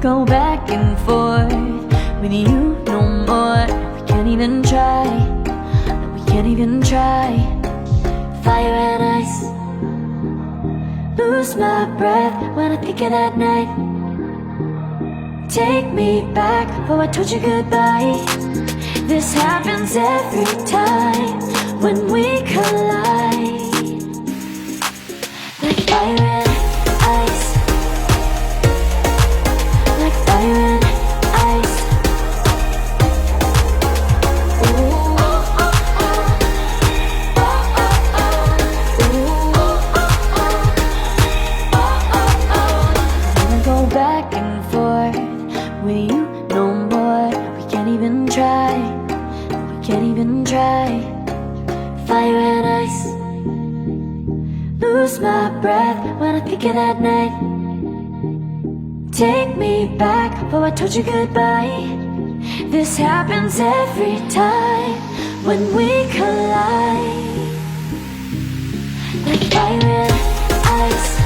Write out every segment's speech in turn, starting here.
go back and forth with you no more. We can't even try, no, we can't even try. Fire and ice, lose my breath when I think of that night. Take me back, oh I told you goodbye. This happens every time when we collide. Like fire and ice, like fire and ice. Ooh, oh, oh, oh. Oh, oh, oh. Ooh, oh, oh, oh. Oh, oh, oh. Wanna go back and forth with you no more. We can't even try, we can't even try. Fire and ice, lose my breath when I think of that night. Take me back, oh I told you goodbye. This happens every time when we collide. Like fire and ice.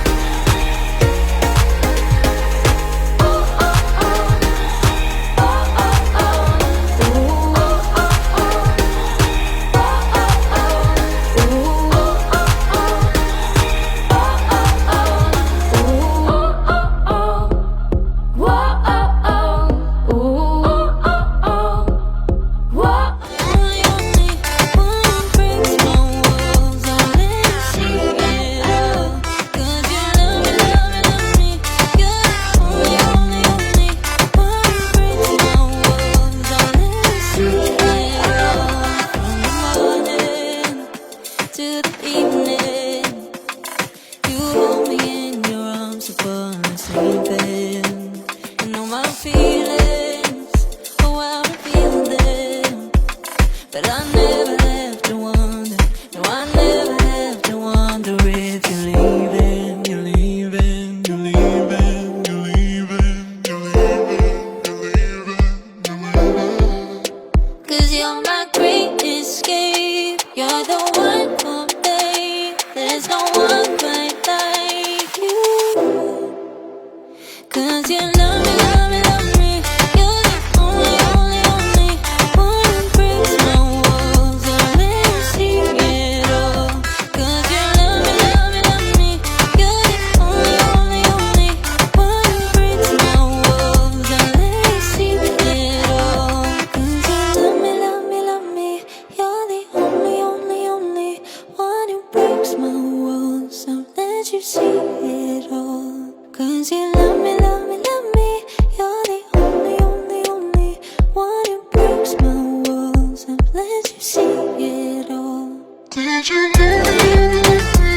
But I never have to wonder, no I never have to wonder if you're leaving, you're leaving, you're leaving, you're leaving, you're leaving, you're leaving, you're leaving. 'Cause you're my great escape, you're the one for me, there's no one quite like you. 'Cause you love me, love me, love me, you're the only, only, only one who breaks my walls and let me see it all. 'Cause you love me, love me, love me, you're the only, only, only one who breaks my walls and let me see it all. 'Cause you love me, love me, love me, you're the only, only, only one who breaks my walls and let you see it all. 'Cause you love me, love me, love me, you're the only, only, only one who breaks my walls and lets you see it all. Did you love me, love me, love me?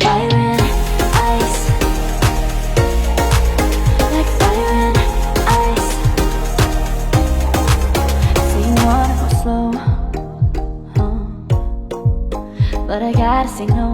Fire and ice, like fire and ice. Say you wanna go slow, but I gotta say no.